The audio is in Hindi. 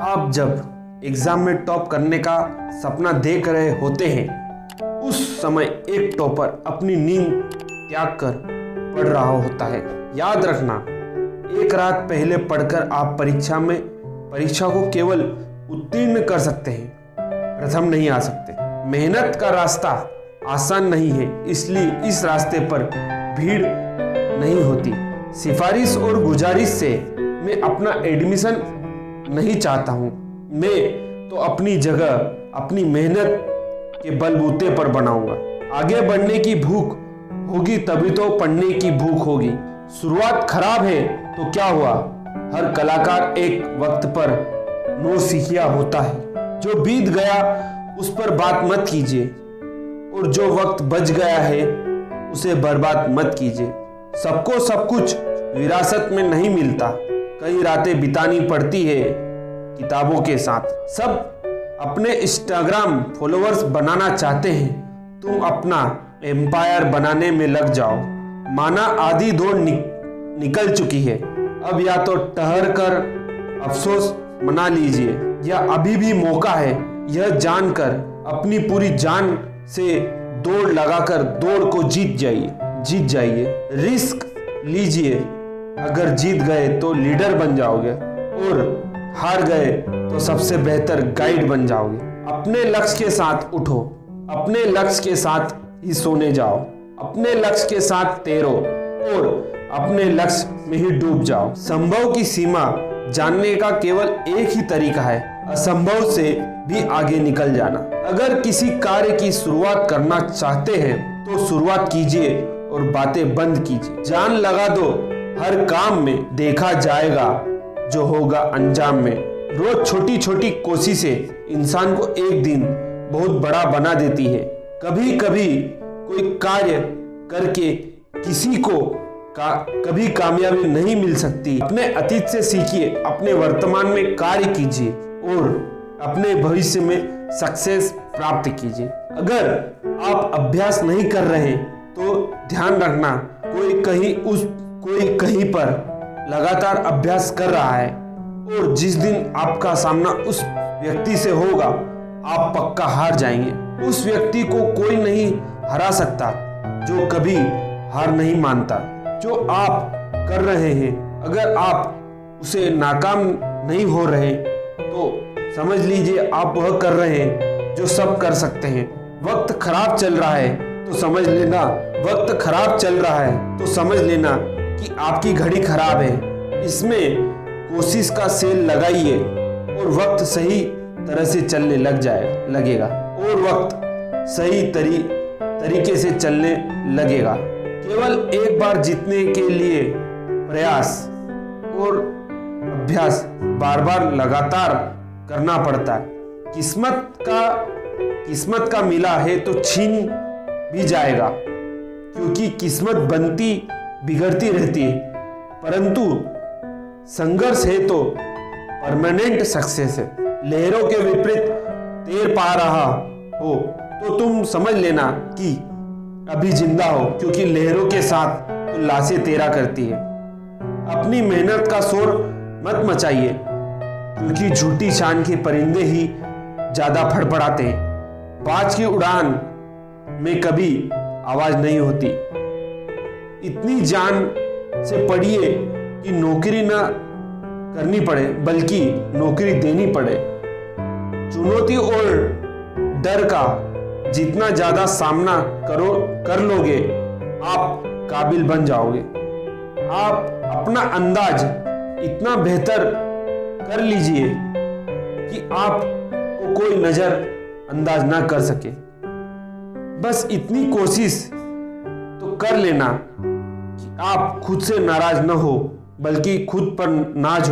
आप जब एग्जाम में टॉप करने का सपना देख रहे होते हैं, उस समय एक टॉपर अपनी नींद त्याग कर पढ़ रहा होता है। याद रखना, एक रात पहले पढ़कर आप परीक्षा को केवल उत्तीर्ण कर सकते हैं, प्रथम नहीं आ सकते। मेहनत का रास्ता आसान नहीं है, इसलिए इस रास्ते पर भीड़ नहीं होती। सिफारिश और गुजारिश से मैं अपना एडमिशन नहीं चाहता हूँ। मैं तो अपनी जगह अपनी मेहनत के बलबूते पर बनाऊंगा। आगे बढ़ने की भूख होगी तभी तो पढ़ने की भूख होगी। शुरुआत खराब है तो क्या हुआ, हर कलाकार एक वक्त पर नौसिखिया होता है। जो बीत गया उस पर बात मत कीजिए, और जो वक्त बच गया है उसे बर्बाद मत कीजिए। सबको सब कुछ विरासत में नहीं मिलता, कई रातें बितानी पड़ती है किताबों के साथ। सब अपने इंस्टाग्राम फॉलोअर्स बनाना चाहते हैं, तुम अपना एम्पायर बनाने में लग जाओ। माना आधी दौड़ निकल चुकी है, अब या तो ठहर कर अफसोस मना लीजिए या अभी भी मौका है। यह जानकर अपनी पूरी जान से दौड़ लगाकर दौड़ को जीत जाइए। रिस्क लीजिए, अगर जीत गए तो लीडर बन जाओगे और हार गए तो सबसे बेहतर गाइड बन जाओगे। अपने लक्ष्य के साथ उठो, अपने लक्ष्य के साथ ही सोने जाओ, अपने लक्ष्य के साथ तैरो और अपने लक्ष्य में ही डूब जाओ। संभव की सीमा जानने का केवल एक ही तरीका है, असंभव से भी आगे निकल जाना। अगर किसी कार्य की शुरुआत करना चाहते हैं तो शुरुआत कीजिए और बातें बंद कीजिए। जान लगा दो, हर काम में देखा जाएगा जो होगा अंजाम में। रोज छोटी छोटी कोशिशें इंसान को एक दिन बहुत बड़ा बना देती है। कभी कभी कोई कार्य करके किसी को कभी कामयाबी नहीं मिल सकती। अपने अतीत से सीखिए, अपने वर्तमान में कार्य कीजिए और अपने भविष्य में सक्सेस प्राप्त कीजिए। अगर आप अभ्यास नहीं कर रहे तो ध्यान रखना, कोई कहीं पर लगातार अभ्यास कर रहा है, और जिस दिन आपका सामना उस व्यक्ति से होगा आप पक्का हार जाएंगे। उस व्यक्ति को कोई नहीं हरा सकता जो कभी हार नहीं मानता। जो आप कर रहे हैं, अगर आप उसे नाकाम नहीं हो रहे तो समझ लीजिए आप वह कर रहे हैं जो सब कर सकते हैं। वक्त खराब चल रहा है तो समझ लेना कि आपकी घड़ी खराब है। इसमें कोशिश का सेल लगाइए और वक्त सही तरह से चलने लगेगा और वक्त सही तरीके से चलने लगेगा। केवल एक बार जीतने के लिए प्रयास और अभ्यास बार बार लगातार करना पड़ता है। किस्मत का मिला है तो छीन भी जाएगा, क्योंकि किस्मत बनती बिगड़ती रहती है, परंतु संघर्ष है तो परमानेंट सक्सेस है। लहरों के विपरीत तैर पा रहा हो तो तुम समझ लेना कि अभी जिंदा हो, क्योंकि लहरों के साथ तो लाशें तैरा करती है। अपनी मेहनत का शोर मत मचाइए, क्योंकि झूठी शान के परिंदे ही ज्यादा फड़फड़ाते हैं। बाज की उड़ान में कभी आवाज नहीं होती। इतनी जान से पढ़िए कि नौकरी ना करनी पड़े बल्कि नौकरी देनी पड़े। चुनौती और डर का जितना ज्यादा सामना कर लोगे आप काबिल बन जाओगे। आप अपना अंदाज इतना बेहतर कर लीजिए कि आपको कोई नजर अंदाज ना कर सके। बस इतनी कोशिश तो कर लेना कि आप खुद से नाराज न हो, बल्कि खुद पर नाज हो।